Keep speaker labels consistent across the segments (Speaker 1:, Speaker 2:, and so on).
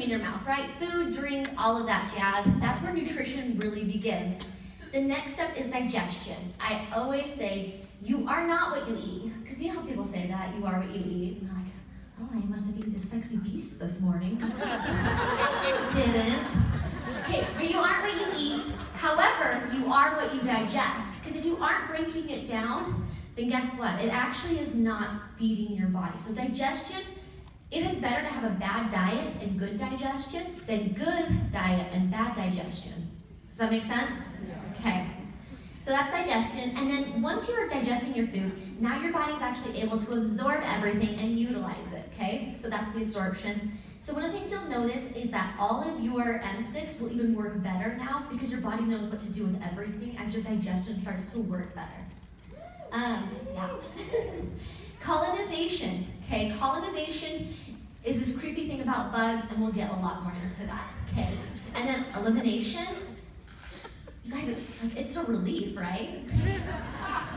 Speaker 1: in your mouth, right? Food, drink, all of that jazz. That's where nutrition really begins. The next step is digestion. I always say, you are not what you eat. Because you know how people say that, you are what you eat. And they're like, oh, I must have eaten a sexy beast this morning. Didn't. Okay, but you aren't what you eat. However, you are what you digest. Because if you aren't breaking it down, then guess what? It actually is not feeding your body. So digestion, it is better to have a bad diet and good digestion than good diet and bad digestion. Does that make sense? Okay. So that's digestion. And then once you're digesting your food, now your body's actually able to absorb everything and utilize it, okay? So that's the absorption. So one of the things you'll notice is that all of your M sticks will even work better now because your body knows what to do with everything as your digestion starts to work better. Yeah. Colonization, okay? Colonization is this creepy thing about bugs, and we'll get a lot more into that, okay? And then elimination. You guys, it's a relief, right?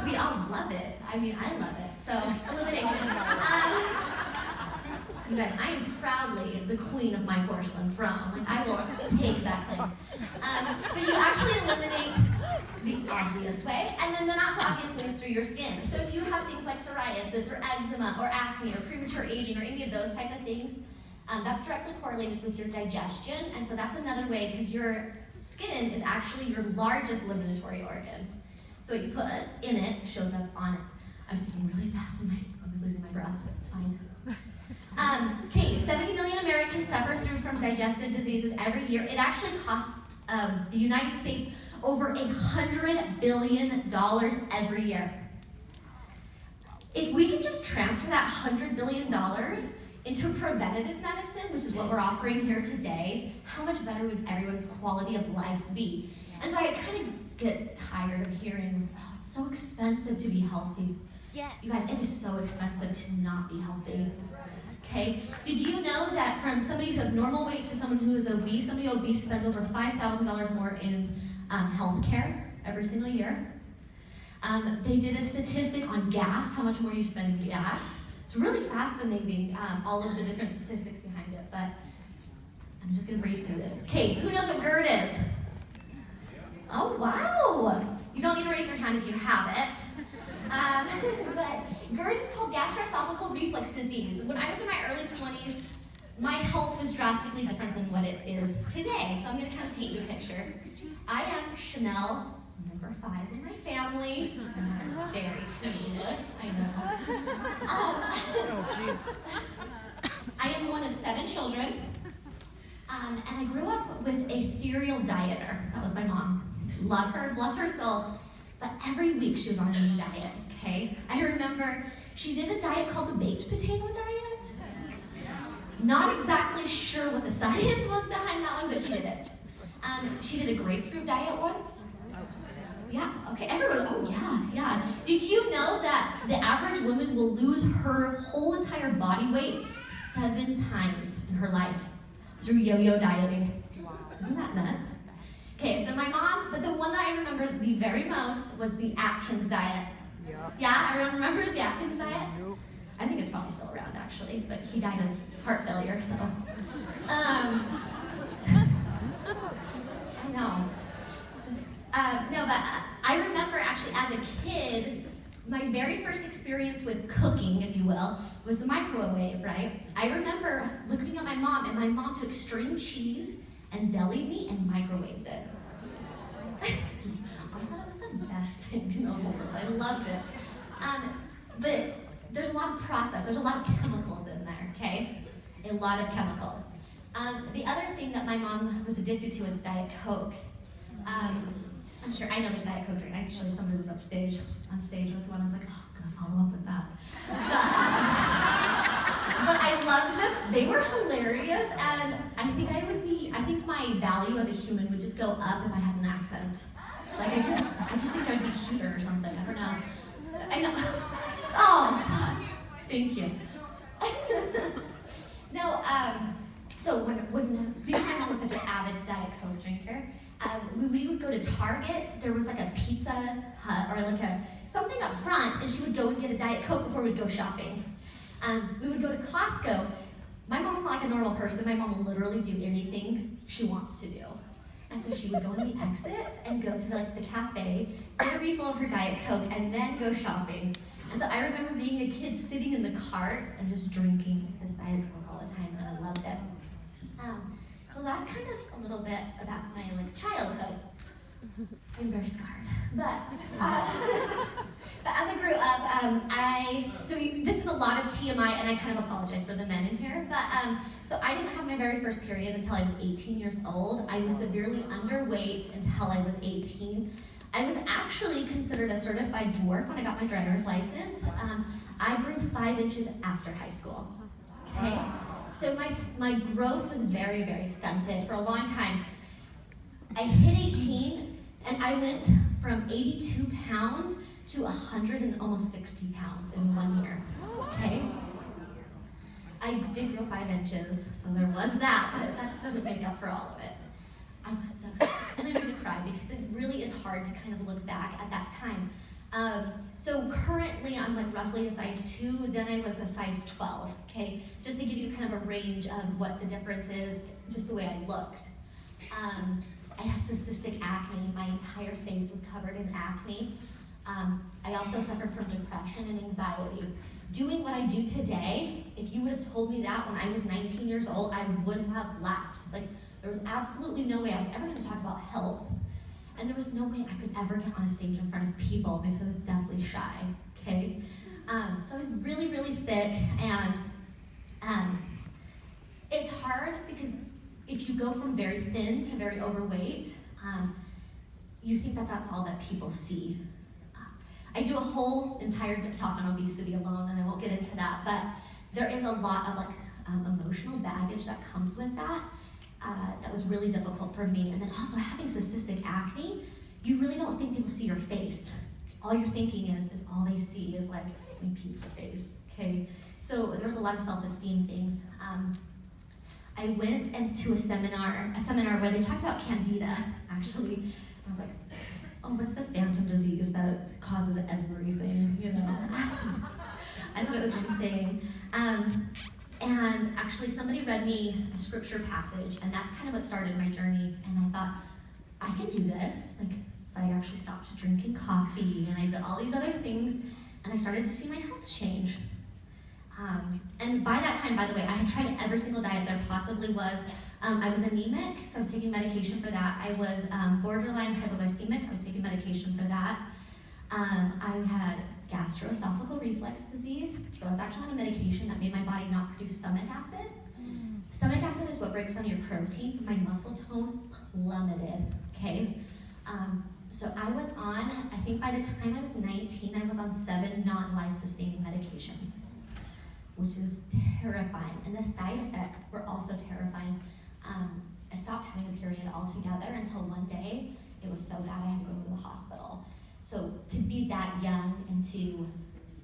Speaker 1: We all love it. I mean, I love it. So, elimination. You guys, I am proudly the queen of my porcelain throne. Like, I will take that claim. But you actually eliminate the obvious way, and then the not so obvious ways through your skin. So if you have things like psoriasis or eczema or acne or premature aging or any of those type of things, that's directly correlated with your digestion. And so that's another way, because your skin is actually your largest eliminatory organ. So what you put in it shows up on it. I'm speaking really fast and I'm losing my breath. It's fine. Okay, 70 million Americans suffer from digestive diseases every year. It actually costs the United States over $100 billion every year. If we could just transfer that $100 billion into preventative medicine, which is what we're offering here today, how much better would everyone's quality of life be? And so I kind of get tired of hearing, oh, it's so expensive to be healthy.
Speaker 2: Yes.
Speaker 1: You guys, it is so expensive to not be healthy. Okay? Did you know that from somebody who has normal weight to someone who is obese, somebody obese spends over $5,000 more in health care every single year? They did a statistic on gas, how much more you spend in gas. It's really fascinating, all of the different statistics behind it, but I'm just gonna race through this. Okay, who knows what GERD is? Oh, wow! You don't need to raise your hand if you have it. But GERD is called gastroesophageal reflux disease. When I was in my early 20s, my health was drastically different than what it is today. So I'm gonna kind of paint you a picture. I am Chanel, number 5 in my family. And I was very creative, I know. I am one of 7 children. And I grew up with a serial dieter. That was my mom. Love her, bless her soul. But every week she was on a new diet, okay? I remember she did a diet called the baked potato diet. Not exactly sure what the science was behind that one, but she did it. She did a grapefruit diet once. Yeah, okay, everyone, oh yeah. Did you know that the average woman will lose her whole entire body weight 7 times in her life through yo-yo dieting? Isn't that nuts? Okay, so my mom, but the one that I remember the very most was the Atkins diet. Yeah, everyone remembers the Atkins diet? I think it's probably still around actually, but he died of heart failure, so. I know. No, but I remember actually as a kid, my very first experience with cooking, if you will, was the microwave, right? I remember looking at my mom, and my mom took string cheese and deli meat and microwaved it. I thought it was the best thing in the whole world. I loved it. But there's a lot of process. There's a lot of chemicals in there, okay? A lot of chemicals. The other thing that my mom was addicted to was Diet Coke. I'm sure, I know there's Diet Coke drink. Actually, somebody was on stage with one. I was like, oh, I'm gonna follow up with that. But I loved them. They were hilarious, and I think my value as a human would just go up if I had an accent. Like, I just think I'd be cuter or something. I don't know. I know. Oh, stop. Thank you. No, so because my mom was such an avid Diet Coke drinker, we would go to Target. There was like a Pizza Hut or like something up front, and she would go and get a Diet Coke before we'd go shopping. We would go to Costco. My mom's not like a normal person. My mom will literally do anything she wants to do. And so she would go in the exit and go to like the cafe, get a refill of her Diet Coke, and then go shopping. And so I remember being a kid sitting in the cart and just drinking his Diet Coke all the time, and I loved it. So that's kind of a little bit about my like childhood. I'm very scarred, but as I grew up, this is a lot of TMI, and I kind of apologize for the men in here, but so I didn't have my very first period until I was 18 years old. I was severely underweight until I was 18. I was actually considered a certified dwarf when I got my driver's license. I grew 5 inches after high school, okay? So my growth was very, very stunted for a long time. I hit 18, and I went from 82 pounds to 100 and almost 60 pounds in 1 year, okay? I did grow 5 inches, so there was that, but that doesn't make up for all of it. I was so sick, and I'm gonna cry because it really is hard to kind of look back at that time. So currently I'm like roughly a size 2, then I was a size 12, okay? Just to give you kind of a range of what the difference is, just the way I looked. I had cystic acne. My entire face was covered in acne. I also suffered from depression and anxiety. Doing what I do today, if you would have told me that when I was 19 years old, I would have laughed. Like, there was absolutely no way I was ever going to talk about health, and there was no way I could ever get on a stage in front of people because I was deathly shy, okay? So I was really, really sick, and it's hard because if you go from very thin to very overweight, you think that that's all that people see. I do a whole entire talk on obesity alone, and I won't get into that, but there is a lot of emotional baggage that comes with that. That was really difficult for me. And then also having cystic acne, you really don't think people see your face. All you're thinking is all they see is like my pizza face, okay? So there's a lot of self-esteem things. I went into a seminar where they talked about candida, actually. I was like, oh, what's this phantom disease that causes everything, you know? I thought it was insane. And actually somebody read me a scripture passage, and that's kind of what started my journey. And I thought, I can do this. So I actually stopped drinking coffee, and I did all these other things, and I started to see my health change. And by that time, by the way, I had tried every single diet there possibly was. I was anemic, so I was taking medication for that. I was borderline hypoglycemic, I was taking medication for that. I had gastroesophageal reflux disease, so I was actually on a medication that made my body not produce stomach acid. Stomach acid is what breaks down your protein. My muscle tone plummeted, okay? So I was on, I think by the time I was 19, I was on 7 non-life sustaining medications, which is terrifying. And the side effects were also terrifying. I stopped having a period altogether until one day it was so bad I had to go to the hospital. So to be that young and to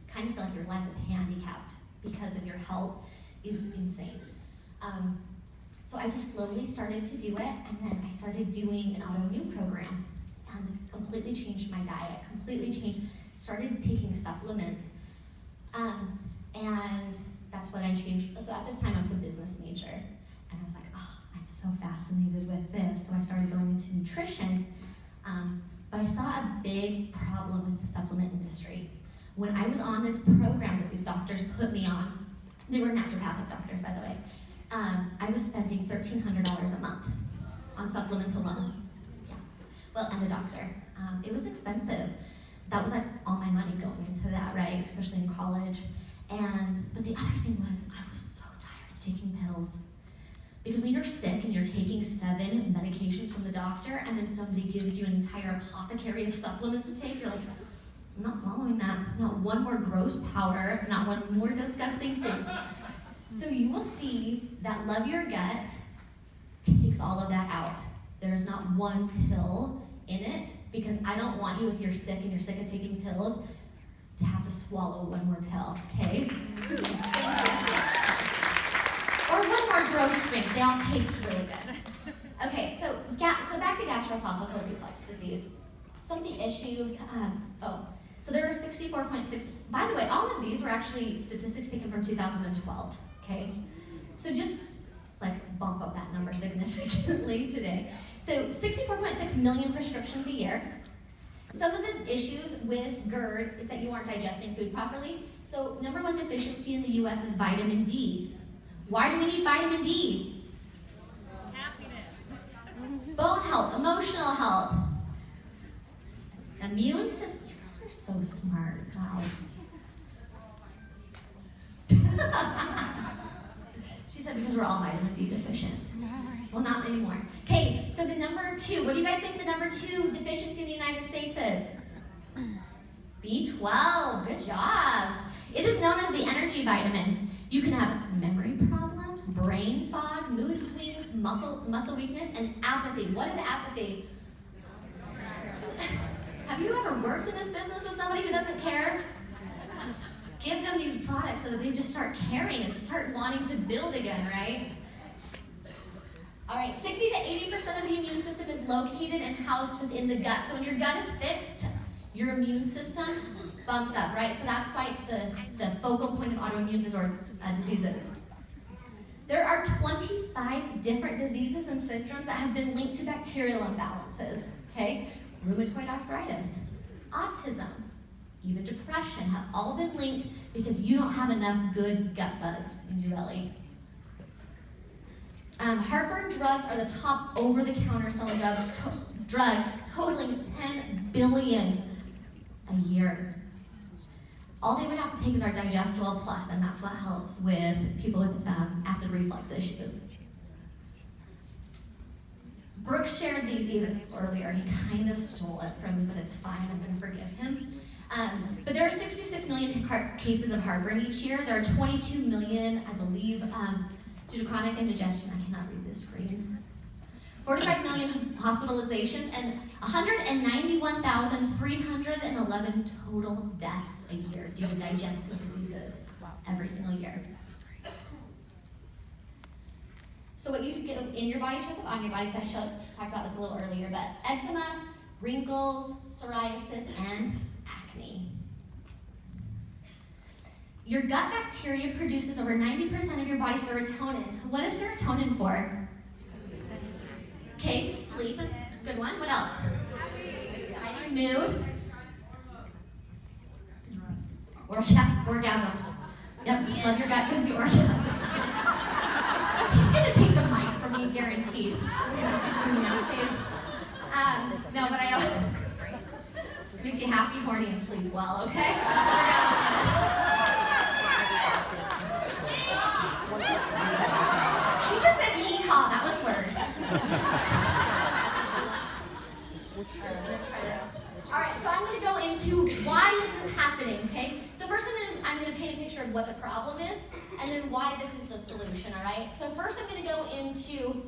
Speaker 1: kind of feel like your life is handicapped because of your health is insane. So I just slowly started to do it, and then I started doing an autoimmune program and completely changed my diet, started taking supplements, and that's when I changed. So at this time I was a business major, and I was like, oh, I'm so fascinated with this. So I started going into nutrition, but I saw a big problem with the supplement industry. When I was on this program that these doctors put me on, they were naturopathic doctors, by the way, I was spending $1,300 a month on supplements alone. Yeah. Well, and a doctor. It was expensive. That was like all my money going into that, right? Especially in college. But the other thing was, I was so tired of taking pills. Because when you're sick and you're taking 7 medications from the doctor, and then somebody gives you an entire apothecary of supplements to take, you're like, I'm not swallowing that. Not one more gross powder, not one more disgusting thing. So you will see that Love Your Gut takes all of that out. There is not one pill in it, because I don't want you, if you're sick and you're sick of taking pills, to have to swallow one more pill, okay? Or one more gross drink. They all taste really good. Okay, so back to gastroesophageal reflux disease. Some of the issues, so there are 64.6, by the way, all of these were actually statistics taken from 2012, okay? So just like bump up that number significantly today. So 64.6 million prescriptions a year. Some of the issues with GERD is that you aren't digesting food properly. So number one deficiency in the US is vitamin D. Why do we need vitamin D? Happiness. Bone health, emotional health. Immune system. You guys are so smart. Wow. She said because we're all vitamin D deficient. Well, not anymore. Okay, so the number two, what do you guys think the number two deficiency in the United States is? B12, good job. It is known as the energy vitamin. You can have memory problems, brain fog, mood swings, muscle weakness, and apathy. What is apathy? Have you ever worked in this business with somebody who doesn't care? Give them these products so that they just start caring and start wanting to build again, right? All right, 60 to 80% of the immune system is located and housed within the gut. So when your gut is fixed, your immune system bumps up, right? So that's why it's the focal point of autoimmune diseases. There are 25 different diseases and syndromes that have been linked to bacterial imbalances, okay? Rheumatoid arthritis, autism, even depression have all been linked because you don't have enough good gut bugs in your belly. Heartburn drugs are the top over-the-counter selling drugs totaling $10 billion a year. All they would have to take is our Digestible Plus, and that's what helps with people with acid reflux issues. Brooke shared these even earlier. He kind of stole it from me, but it's fine. I'm going to forgive him. But there are 66 million cases of heartburn each year. There are 22 million, I believe, due to chronic indigestion. I cannot read this screen. 45 million hospitalizations and 191,311 total deaths a year due to digestive diseases every single year. So what you get in your body shows up on your body. So I talked about this a little earlier, but eczema, wrinkles, psoriasis, and acne. Your gut bacteria produces over 90% of your body's serotonin. What is serotonin for? Okay, sleep is a good one. What else? Exciting, mood. Orgasms. Yep, love your gut gives you orgasms. He's gonna take the mic from me, guaranteed. He's gonna bring me on stage. No, but I know. It makes you happy, horny, and sleep well, okay? That's what we're going with. She just said yeehaw, that was worse. All right, so I'm gonna go into why is this happening, okay? So first I'm gonna paint a picture of what the problem is, and then why this is the solution, all right? So first I'm gonna go into,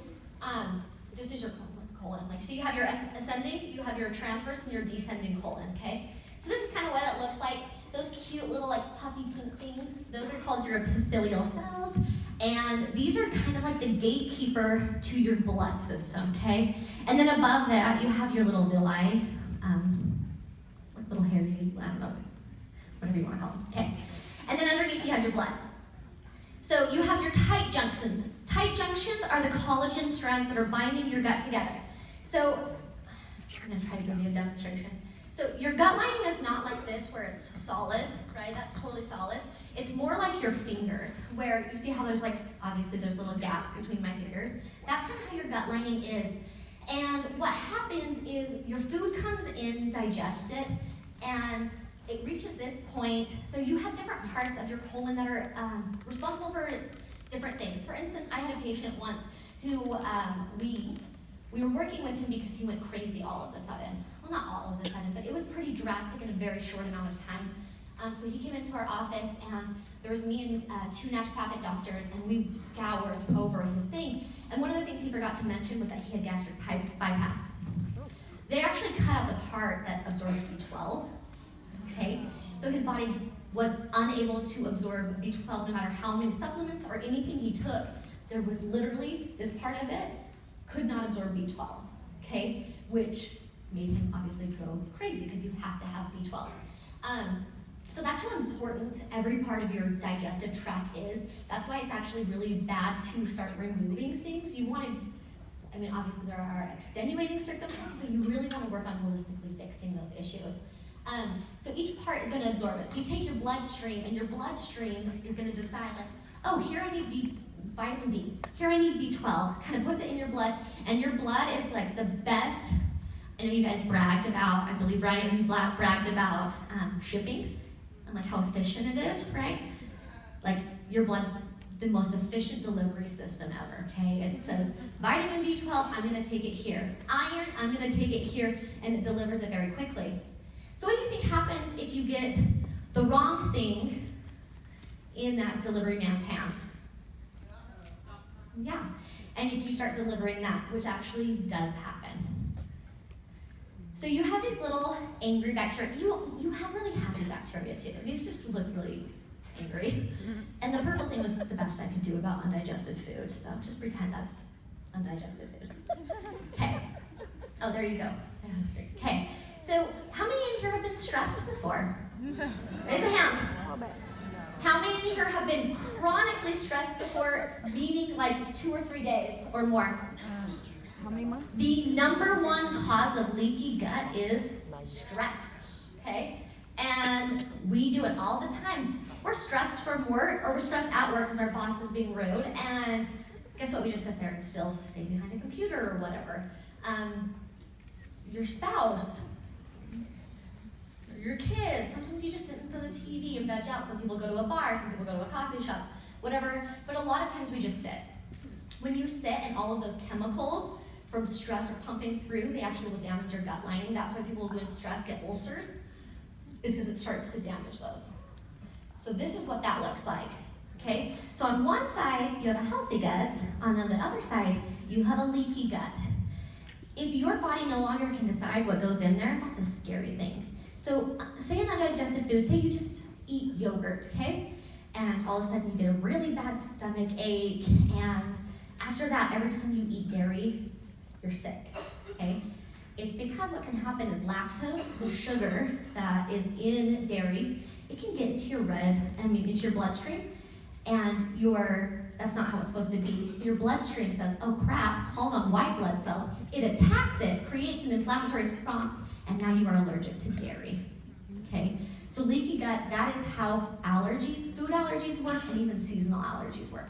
Speaker 1: this is your colon. Like, so you have your ascending, you have your transverse, and your descending colon, okay? So this is kind of what it looks like. Those cute little like puffy pink things, those are called your epithelial cells, and these are kind of like the gatekeeper to your blood system, okay? And then above that, you have your little villi, little hairy, I don't know, whatever you want to call them, okay? And then underneath you have your blood. So you have your tight junctions. Tight junctions are the collagen strands that are binding your gut together. So, I'm gonna try to give you a demonstration. So your gut lining is not like this where it's solid, right? That's totally solid. It's more like your fingers, where you see how there's like, obviously there's little gaps between my fingers. That's kind of how your gut lining is. And what happens is your food comes in digested, and it reaches this point. So you have different parts of your colon that are responsible for different things. For instance, I had a patient once who we were working with him because he went crazy all of a sudden. Well, not all of a sudden, but it was pretty drastic in a very short amount of time. So he came into our office, and there was me and two naturopathic doctors, and we scoured over his thing. And one of the things he forgot to mention was that he had gastric bypass. They actually cut out the part that absorbs B12, okay? So his body was unable to absorb B12 no matter how many supplements or anything he took. There was literally, this part of it could not absorb B12, okay? Which made him obviously go crazy because you have to have B12. So that's how important every part of your digestive tract is. That's why it's actually really bad to start removing things. You want to, I mean, obviously there are extenuating circumstances, but you really want to work on holistically fixing those issues. So each part is going to absorb it. So you take your bloodstream, and your bloodstream is going to decide, like, oh, here I need vitamin D. Here I need B12. Kind of puts it in your blood, and your blood is like the best. I know you guys bragged about, I believe Ryan bragged about shipping and like how efficient it is, right? Like your blood's the most efficient delivery system ever, okay? It says vitamin B12, I'm gonna take it here. Iron, I'm gonna take it here, and it delivers it very quickly. So what do you think happens if you get the wrong thing in that delivery man's hands? Yeah, and if you start delivering that, which actually does happen. So you have these little angry bacteria. You have really happy bacteria too. These just look really angry. And the purple thing was the best I could do about undigested food, so just pretend that's undigested food. Okay. Oh, there you go. Yeah, that's right. Okay. So how many in here have been stressed before? Raise a hand. How many in here have been chronically stressed before, meaning like 2 or 3 days or more?
Speaker 2: How many months?
Speaker 1: The number one cause of leaky gut is stress, okay? And we do it all the time. We're stressed from work, or we're stressed at work because our boss is being rude, and guess what? We just sit there and still stay behind a computer or whatever. Your spouse, your kids, sometimes you just sit in front of the TV and veg out. Some people go to a bar, some people go to a coffee shop, whatever. But a lot of times we just sit. When you sit and all of those chemicals from stress are pumping through, they actually will damage your gut lining. That's why people with stress get ulcers, is because it starts to damage those. So this is what that looks like, okay? So on one side, you have a healthy gut. On the other side, you have a leaky gut. If your body no longer can decide what goes in there, that's a scary thing. So say an undigested food, say you just eat yogurt, okay? And all of a sudden you get a really bad stomach ache, and after that, every time you eat dairy, you're sick, okay? It's because what can happen is lactose, the sugar that is in dairy, it can get into your into your bloodstream, and that's not how it's supposed to be. So your bloodstream says, oh crap, calls on white blood cells, it attacks it, creates an inflammatory response, and now you are allergic to dairy, okay? So leaky gut, that is how food allergies work, and even seasonal allergies work.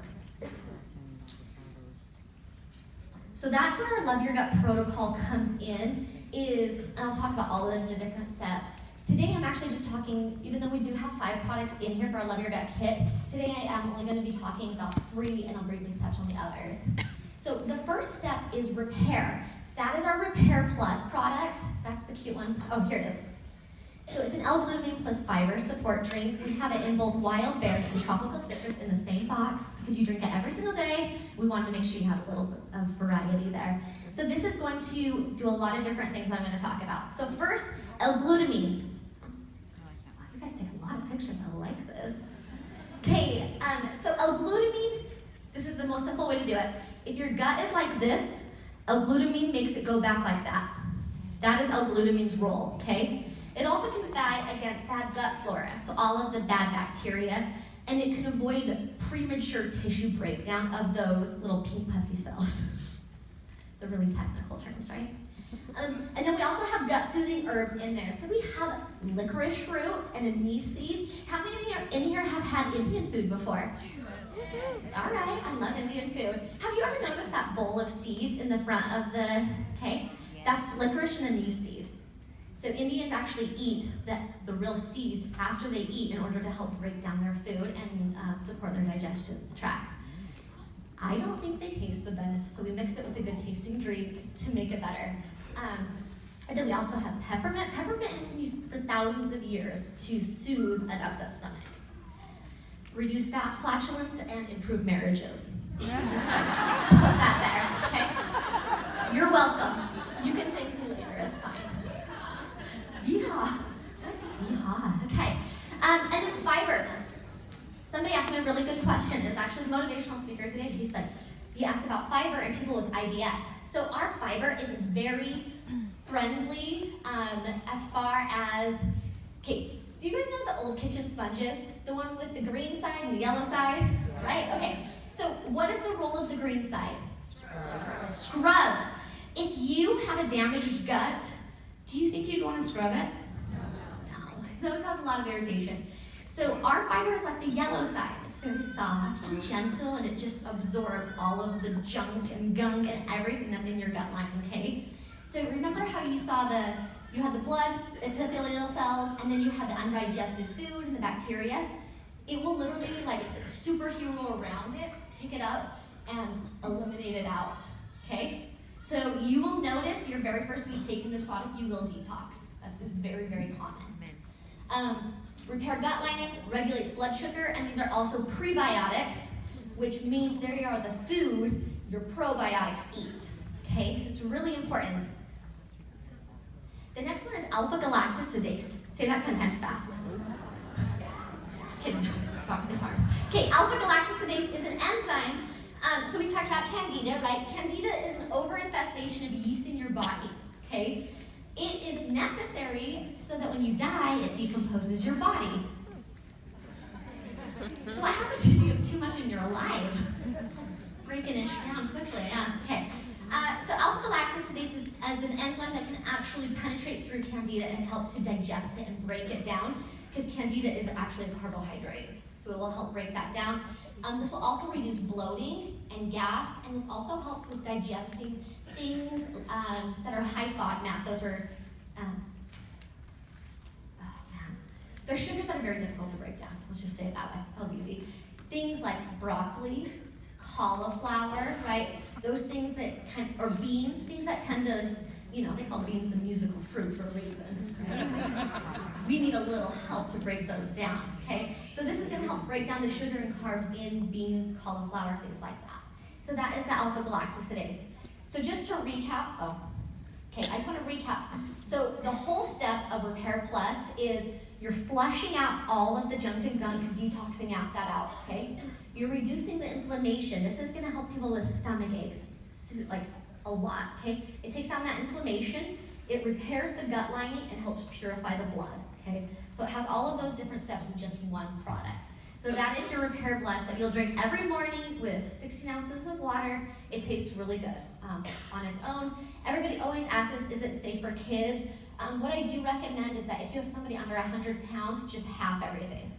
Speaker 1: So that's where our Love Your Gut protocol comes in, and I'll talk about all of the different steps. Today I'm actually just talking, even though we do have 5 products in here for our Love Your Gut kit, today I am only going to be talking about 3, and I'll briefly touch on the others. So the first step is repair. That is our Repair Plus product. That's the cute one. Oh, here it is. So it's an L-glutamine plus fiber support drink. We have it in both wild berry and tropical citrus in the same box because you drink it every single day. We wanted to make sure you have a little bit of variety there. So this is going to do a lot of different things I'm going to talk about. So first, L-glutamine. You guys take a lot of pictures. I like this. Okay, so L-glutamine, this is the most simple way to do it. If your gut is like this, L-glutamine makes it go back like that. That is L-glutamine's role, okay? It also can fight against bad gut flora, so all of the bad bacteria, and it can avoid premature tissue breakdown of those little pink puffy cells. The really technical terms, right? And then we also have gut-soothing herbs in there. So we have licorice root and anise seed. How many in here have had Indian food before? All right, I love Indian food. Have you ever noticed that bowl of seeds in the front of the, okay? That's licorice and anise seed. So Indians actually eat the real seeds after they eat in order to help break down their food and support their digestive tract. I don't think they taste the best, so we mixed it with a good tasting drink to make it better. And then we also have peppermint. Peppermint has been used for thousands of years to soothe an upset stomach, reduce flatulence, and improve marriages. Just like, put that there, okay? You're welcome. You can thank me later, it's fine. Yeehaw. I like this yeehaw. Okay. And then fiber. Somebody asked me a really good question. It was actually the motivational speaker today. He asked about fiber and people with IBS. So our fiber is very friendly as far as, okay, Do you guys know the old kitchen sponges? The one with the green side and the yellow side? Right? Okay. So what is the role of the green side? Scrubs. If you have a damaged gut, do you think you'd want to scrub it? No. That would cause a lot of irritation. So our fiber is like the yellow side. It's very soft and gentle, and it just absorbs all of the junk and gunk and everything that's in your gut line, okay? So remember how you had the blood, the epithelial cells, and then you had the undigested food and the bacteria? It will literally like superhero around it, pick it up, and eliminate it out, okay? So you will notice your very first week taking this product, you will detox. That is very, very common. Repair gut linings, regulates blood sugar, and these are also prebiotics, which means they are the food your probiotics eat, okay? It's really important. The next one is alpha-galactosidase. Say that 10 times fast. Just kidding, it's hard. Okay, alpha-galactosidase is an enzyme. So we've talked about candida, right? Candida is an overinfestation of yeast in your body, okay? It is necessary so that when you die, it decomposes your body. So what happens if you have too much and you're alive? It's like breaking it down quickly, yeah, okay. So alpha-galactosidase is an enzyme that can actually penetrate through candida and help to digest it and break it down, because candida is actually a carbohydrate, so it will help break that down. This will also reduce bloating and gas, and this also helps with digesting things that are high FODMAP. Those are, they're sugars that are very difficult to break down. Let's just say it that way, that'll be easy. Things like broccoli, cauliflower, right? Those things that or beans, things that tend to, they call beans the musical fruit for a reason, right? We need a little help to break those down, okay? So this is gonna help break down the sugar and carbs in beans, cauliflower, things like that. So that is the alpha-galactosidase. So just to recap, I just wanna recap. So the whole step of Repair Plus is you're flushing out all of the junk and gunk, detoxing that out, okay? You're reducing the inflammation. This is gonna help people with stomach aches, like a lot, okay? It takes down that inflammation, it repairs the gut lining, and helps purify the blood, okay? So it has all of those different steps in just one product. So that is your Repair Plus that you'll drink every morning with 16 ounces of water. It tastes really good on its own. Everybody always asks us, is it safe for kids? What I do recommend is that if you have somebody under 100 pounds, just half everything,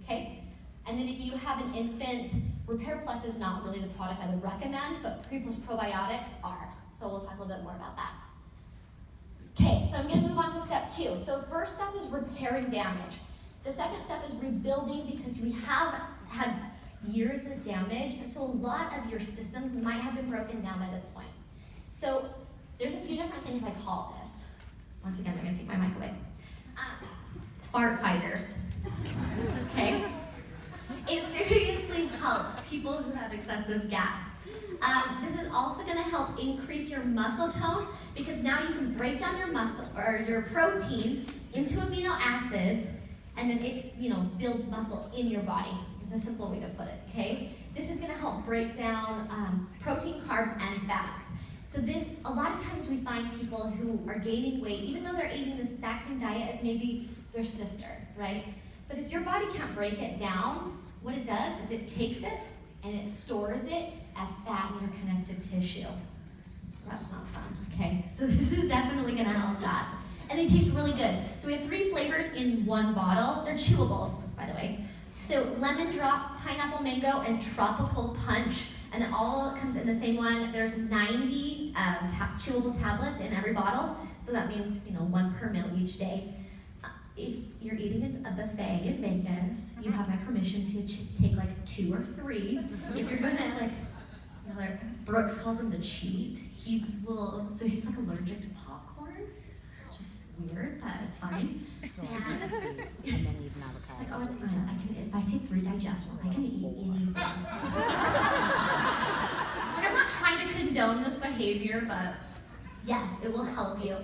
Speaker 1: okay? And then if you have an infant, Repair Plus is not really the product I would recommend, but Pre Plus probiotics are. So we'll talk a little bit more about that. Okay, so I'm gonna move on to step 2. So first step is repairing damage. The second step is rebuilding, because we have had years of damage, and so a lot of your systems might have been broken down by this point. So there's a few different things I call this. Once again, they're gonna take my mic away. Fart fighters, okay? It seriously helps people who have excessive gas. This is also gonna help increase your muscle tone, because now you can break down your muscle or your protein into amino acids, and then it, builds muscle in your body. It's a simple way to put it, okay? This is gonna help break down protein, carbs, and fats. So a lot of times we find people who are gaining weight, even though they're eating this exact same diet as maybe their sister, right? But if your body can't break it down, what it does is it takes it and it stores it as fat in your connective tissue. So that's not fun, okay? So this is definitely gonna help that. And they taste really good. So we have 3 flavors in one bottle. They're chewables, by the way. So lemon drop, pineapple mango, and tropical punch. And it all comes in the same one. There's 90 chewable tablets in every bottle. So that means, 1 per meal each day. If you're eating a buffet in Vegas, you have my permission to take like 2 or 3. If you're gonna Brooks calls him the cheat. He's like allergic to popcorn. Just weird, but it's fine. He's like, oh, it's fine. If I take 3 digestible, I can eat anything. I'm not trying to condone this behavior, but yes, it will help you.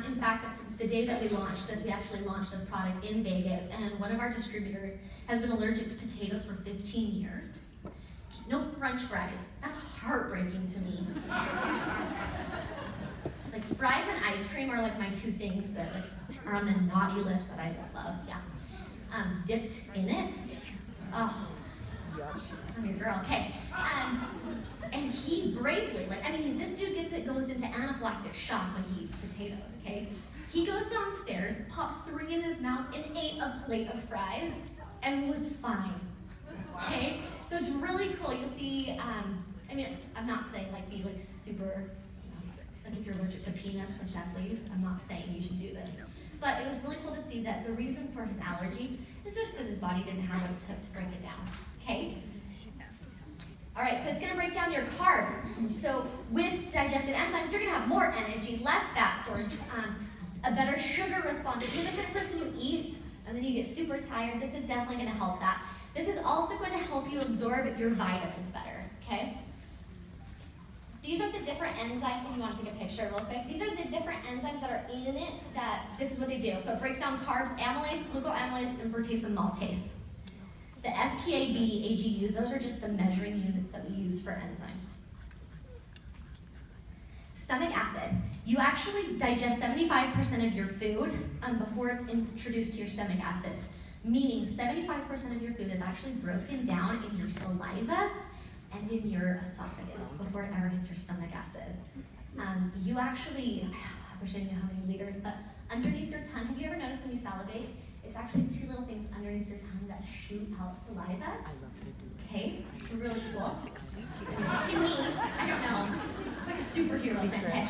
Speaker 1: In fact, the day that we launched this, we actually launched this product in Vegas, and one of our distributors has been allergic to potatoes for 15 years. No French fries. That's heartbreaking to me. Like fries and ice cream are like my 2 things that are on the naughty list that I love. Yeah. dipped in it. Oh, I'm your girl. Okay. And he bravely, this dude goes into anaphylactic shock when he eats potatoes, okay? He goes downstairs, pops 3 in his mouth, and ate a plate of fries, and was fine, okay? So it's really cool. You'll see, I'm not saying, be, super, if you're allergic to peanuts, deathly. I'm not saying you should do this. But it was really cool to see that the reason for his allergy is just because his body didn't have what it took to break it down, okay? All right, so it's gonna break down your carbs. So with digestive enzymes, you're gonna have more energy, less fat storage, a better sugar response. If you're the kind of person who eats and then you get super tired, this is definitely gonna help that. This is also going to help you absorb your vitamins better, okay? These are the different enzymes, if you want to take a picture real quick. These are the different enzymes that are in it that this is what they do. So it breaks down carbs, amylase, glucoamylase, and protease and maltase. The SKB, AGU, those are just the measuring units that we use for enzymes. Stomach acid. You actually digest 75% of your food before it's introduced to your stomach acid. Meaning 75% of your food is actually broken down in your saliva and in your esophagus before it ever hits your stomach acid. You actually, I wish I knew how many liters, but underneath your tongue, have you ever noticed when you salivate, it's actually 2 little things underneath your tongue that shoot out saliva? Okay, it's really cool. To me, I don't know, it's like a superhero thing. Okay.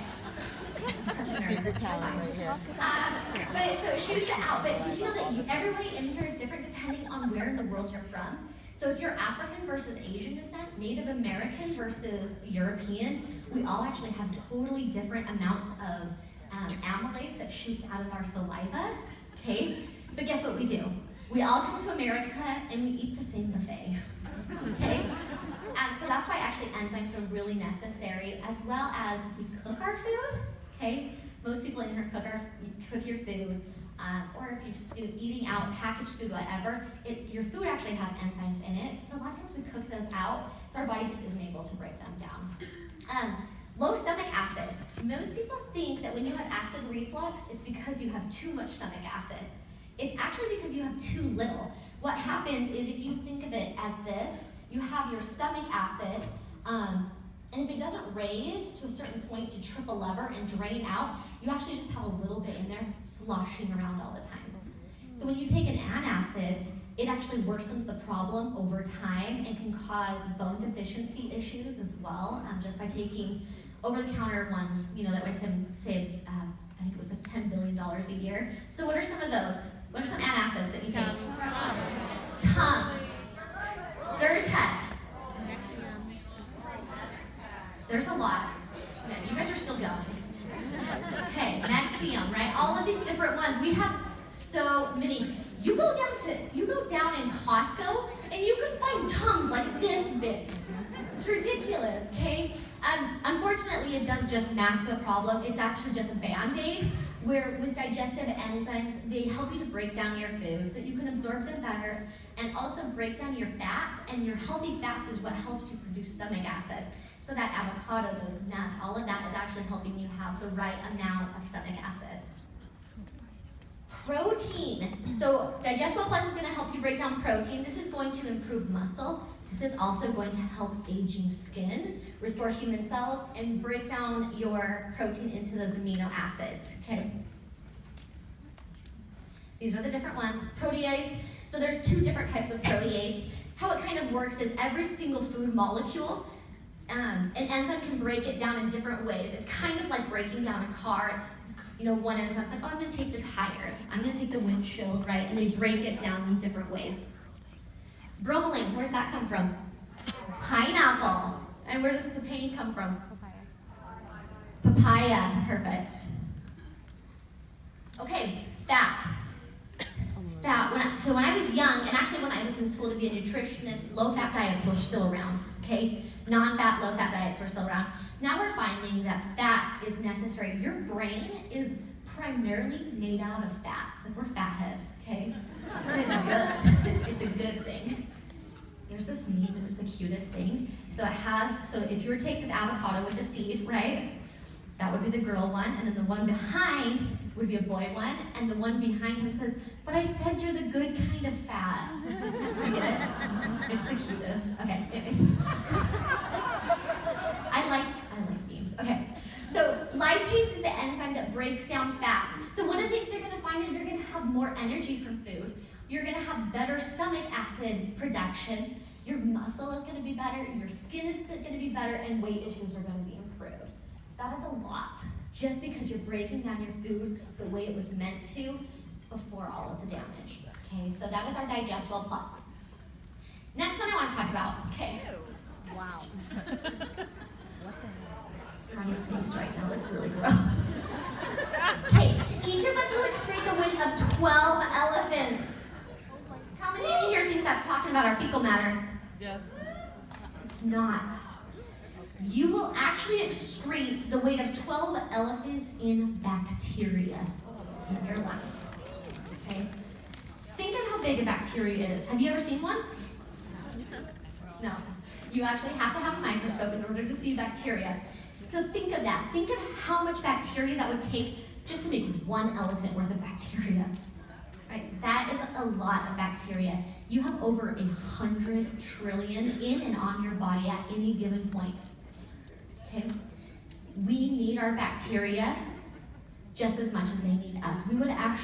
Speaker 1: I'm such a nerd. It's fine. So it shoots it out. But did you know that everybody in here is different depending on where in the world you're from? So if you're African versus Asian descent, Native American versus European, we all actually have totally different amounts of amylase that shoots out of our saliva. Okay? But guess what we do? We all come to America and we eat the same buffet. Okay? So that's why actually enzymes are really necessary, as well as we cook our food. Okay? Most people in here cook your food, or if you just do eating out, packaged food, whatever, your food actually has enzymes in it. But a lot of times we cook those out, so our body just isn't able to break them down. Low stomach acid. Most people think that when you have acid reflux, it's because you have too much stomach acid. It's actually because you have too little. What happens is, if you think of it as this, you have your stomach acid, and if it doesn't raise to a certain point to trip a lever and drain out, you actually just have a little bit in there sloshing around all the time. So when you take an antacid, it actually worsens the problem over time and can cause bone deficiency issues as well, just by taking over-the-counter ones, that way save I think it was $10 billion a year. So what are some of those? What are some antacids that you take? Tums. Zyrtec. There's a lot. Okay, you guys are still going. Okay, Nexium, right? All of these different ones. We have so many. You go down in Costco and you can find Tums like this big. It's ridiculous, okay? Unfortunately, it does just mask the problem. It's actually just a Band-Aid, where with digestive enzymes, they help you to break down your food so that you can absorb them better, and also break down your fats, and your healthy fats is what helps you produce stomach acid. So that avocado, those nuts, all of that is actually helping you have the right amount of stomach acid. Protein. So Digestible Plus is going to help you break down protein. This is going to improve muscle. This is also going to help aging skin, restore human cells, and break down your protein into those amino acids. Okay. These are the different ones. Protease. So there's 2 different types of protease. How it kind of works is every single food molecule, an enzyme can break it down in different ways. It's kind of like breaking down a car. It's, one enzyme's like, oh, I'm going to take the tires. I'm going to take the windshield, right? And they break it down in different ways. Bromelain, where does that come from? Pineapple. And where does papain come from? Papaya. Perfect. Okay, fat. Fat. So when I was young, and actually when I was in school to be a nutritionist, low-fat diets were still around, okay? Non-fat, low-fat diets were still around. Now we're finding that fat is necessary. Your brain is primarily made out of fats. Like, we're fatheads, okay? And it's good. It's a good thing. There's this meme, it was the cutest thing. So if you were to take this avocado with the seed, right? That would be the girl one, and then the one behind would be a boy one, and the one behind him says, "But I said you're the good kind of fat." You get it? It's the cutest. Okay, anyways. I like memes. Okay, so lipase is the enzyme that breaks down fats. So one of the things you're gonna find is you're gonna have more energy from food. You're gonna have better stomach acid production. Your muscle is gonna be better, your skin is gonna be better, and weight issues are gonna be improved. That is a lot, just because you're breaking down your food the way it was meant to before all of the damage. Okay, so that is our Digest Well Plus. Next one I want to talk about. Okay.
Speaker 2: Wow.
Speaker 1: My face right now looks really gross. Okay, each of us will excrete the weight of 12 elephants. How many of you here think that's talking about our fecal matter?
Speaker 2: Yes.
Speaker 1: It's not. You will actually excrete the weight of 12 elephants in bacteria in your life. Okay? Think of how big a bacteria is. Have you ever seen one? No. You actually have to have a microscope in order to see bacteria. So think of that. Think of how much bacteria that would take just to make one elephant worth of bacteria. Right? That is a lot of bacteria. You have over 100 trillion in and on your body at any given point. Okay? We need our bacteria just as much as they need us. We would not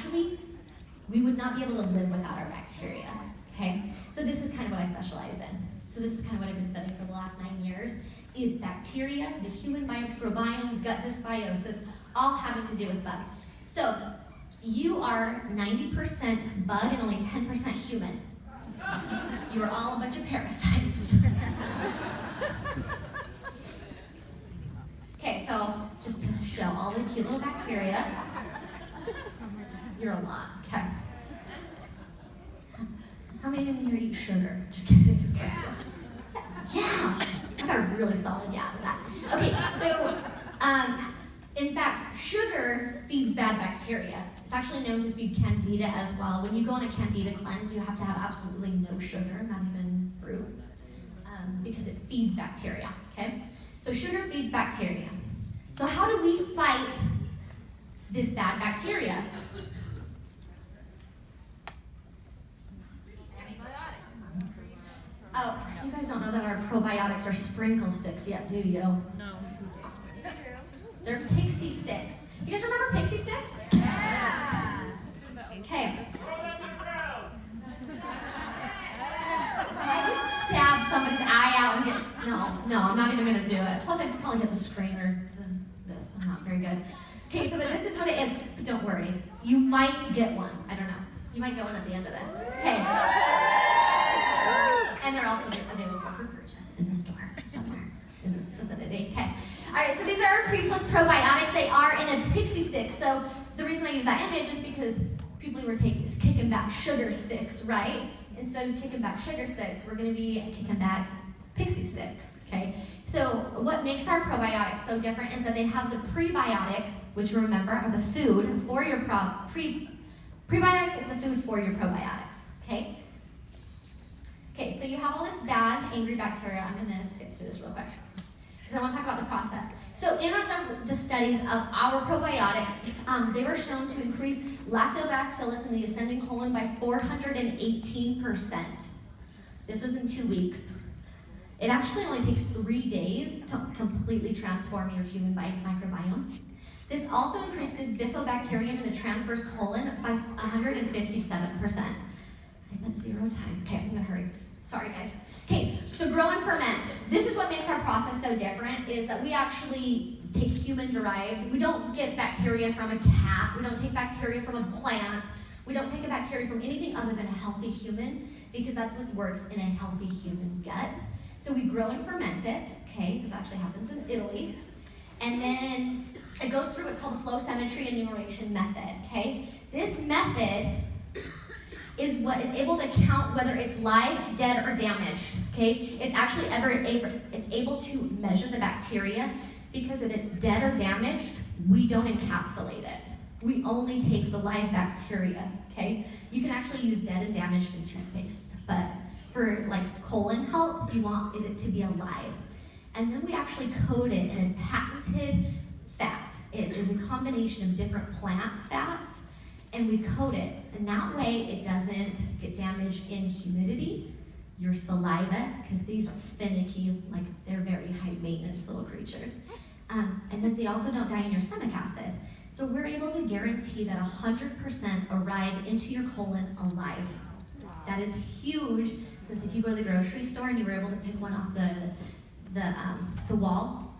Speaker 1: be able to live without our bacteria. Okay? So this is kind of what I specialize in. So this is kind of what I've been studying for the last 9 years, is bacteria, the human microbiome, gut dysbiosis, all having to do with bug. So you are 90% bug and only 10% human. You are all a bunch of parasites. Okay, so just to show all the cute little bacteria, you're a lot. Okay. How many of you eat sugar? Just kidding, of course you do. Yeah, I got a really solid yeah to that. Okay, so in fact, sugar feeds bad bacteria. It's actually known to feed candida as well. When you go on a candida cleanse, you have to have absolutely no sugar, not even fruit, because it feeds bacteria, okay? So sugar feeds bacteria. So how do we fight this bad bacteria? Oh, you guys don't know that our probiotics are sprinkle sticks yet, do you?
Speaker 2: No.
Speaker 1: They're pixie sticks. You guys remember pixie sticks?
Speaker 2: Yeah.
Speaker 1: Okay. I could stab somebody's eye out and get... No, I'm not even going to do it. Plus, I'd probably hit the screen or this. I'm not very good. Okay, so but this is what it is. But don't worry. You might get one. I don't know. You might get one at the end of this. Okay. And they're also available for purchase in the store somewhere in this vicinity. Okay. All right, so these are our Pre Plus probiotics. They are in a pixie stick. So the reason I use that image is because people were kicking back sugar sticks, right? Instead of kicking back sugar sticks, we're going to be kicking back pixie sticks, okay? So what makes our probiotics so different is that they have the prebiotics, which remember are the food for your prebiotic is the food for your probiotics, okay? Okay, so you have all this bad, angry bacteria. I'm going to skip through this real quick because I want to talk about the process. So in the studies of our probiotics, they were shown to increase lactobacillus in the ascending colon by 418%. This was in 2 weeks. It actually only takes 3 days to completely transform your human microbiome. This also increased bifidobacterium in the transverse colon by 157%. I meant 0 time. Okay, I'm gonna hurry. Sorry, guys. Okay, so grow and ferment. This is what makes our process so different, is that we actually take human-derived. We don't get bacteria from a cat. We don't take bacteria from a plant. We don't take a bacteria from anything other than a healthy human, because that's what works in a healthy human gut. So we grow and ferment it, okay? This actually happens in Italy. And then it goes through what's called the flow symmetry enumeration method, okay? This method is what is able to count whether it's live, dead, or damaged, okay? It's actually it's able to measure the bacteria, because if it's dead or damaged, we don't encapsulate it. We only take the live bacteria, okay? You can actually use dead and damaged in toothpaste, but for like colon health, you want it to be alive. And then we actually code it in a patented fat. It is a combination of different plant fats, and we coat it. And that way it doesn't get damaged in humidity, your saliva, because these are finicky, like they're very high maintenance little creatures. And then they also don't die in your stomach acid. So we're able to guarantee that 100% arrive into your colon alive. That is huge, since if you go to the grocery store and you were able to pick one off the wall,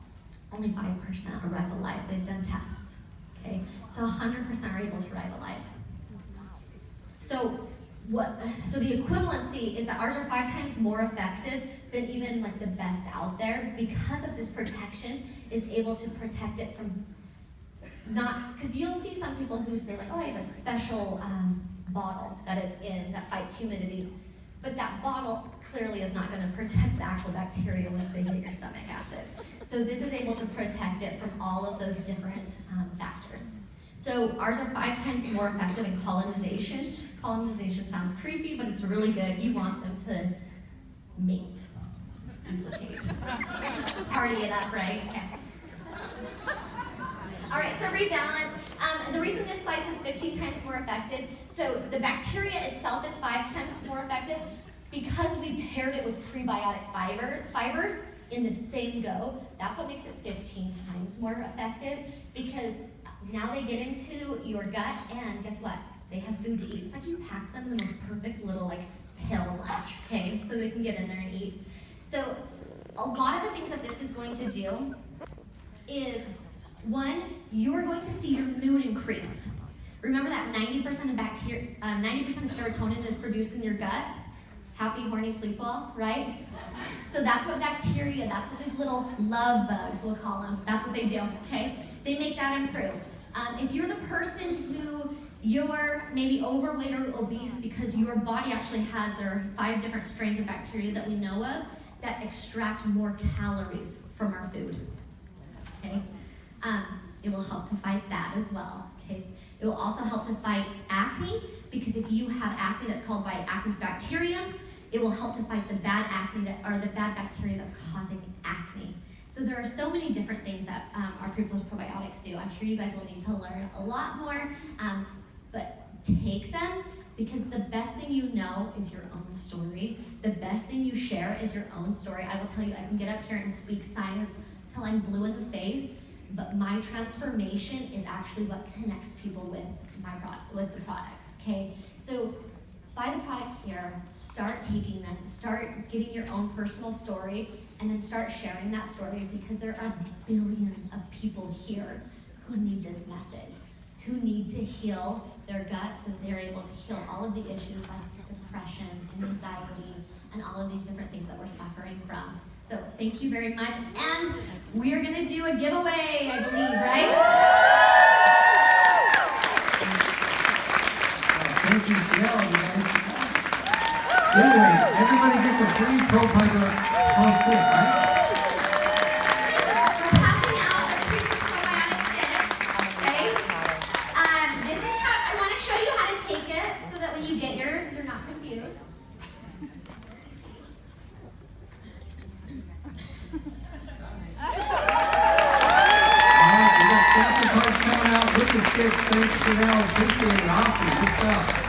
Speaker 1: only 5% arrive alive. They've done tests, okay? So 100% are able to arrive alive. So the equivalency is that ours are 5 times more effective than even like the best out there, because of this protection is able to protect it from because you'll see some people who say like, oh, I have a special bottle that it's in that fights humidity, but that bottle clearly is not going to protect the actual bacteria once they hit your stomach acid. So this is able to protect it from all of those different factors. So ours are 5 times more effective in colonization. Colonization sounds creepy, but it's really good. You want them to mate, duplicate, party it up, right? Okay. All right, so rebalance. The reason this slide says 15 times more effective, so the bacteria itself is 5 times more effective because we paired it with prebiotic fibers in the same go. That's what makes it 15 times more effective, because now they get into your gut, and guess what? They have food to eat. It's like you packed them the most perfect little like pill lunch, okay? So they can get in there and eat. So a lot of the things that this is going to do is, one, you're going to see your mood increase. Remember that 90% of 90% of serotonin is produced in your gut? Happy, horny, sleep well, right? So that's what bacteria, that's what these little love bugs, we'll call them, that's what they do, okay? They make that improve. If you're the person who you're maybe overweight or obese because your body actually there are 5 different strains of bacteria that we know of that extract more calories from our food, okay? It will help to fight that as well. Okay, so it will also help to fight acne, because if you have acne that's called by acne bacterium, it will help to fight the bad acne the bad bacteria that's causing acne. So there are so many different things that our pre-plus probiotics do. I'm sure you guys will need to learn a lot more, but take them, because the best thing you know is your own story. The best thing you share is your own story. I will tell you, I can get up here and speak science till I'm blue in the face, but my transformation is actually what connects people with the products, okay? So buy the products here, start taking them, start getting your own personal story, and then start sharing that story, because there are billions of people here who need this message, who need to heal their gut so they're able to heal all of the issues like depression and anxiety and all of these different things that we're suffering from. So thank you very much, and we're gonna do a giveaway, I believe, right?
Speaker 3: Thank you, Cheryl. Anyway, everybody gets a free Pro Piper Pro Stick, right?
Speaker 1: We're passing out a pre-plus probiotic sticks, okay? I want to show you how to take it so that when you get yours, you're not confused.
Speaker 3: Sample cards coming out with the sticks. Thanks, Chanel. Appreciate it. Awesome. Good stuff.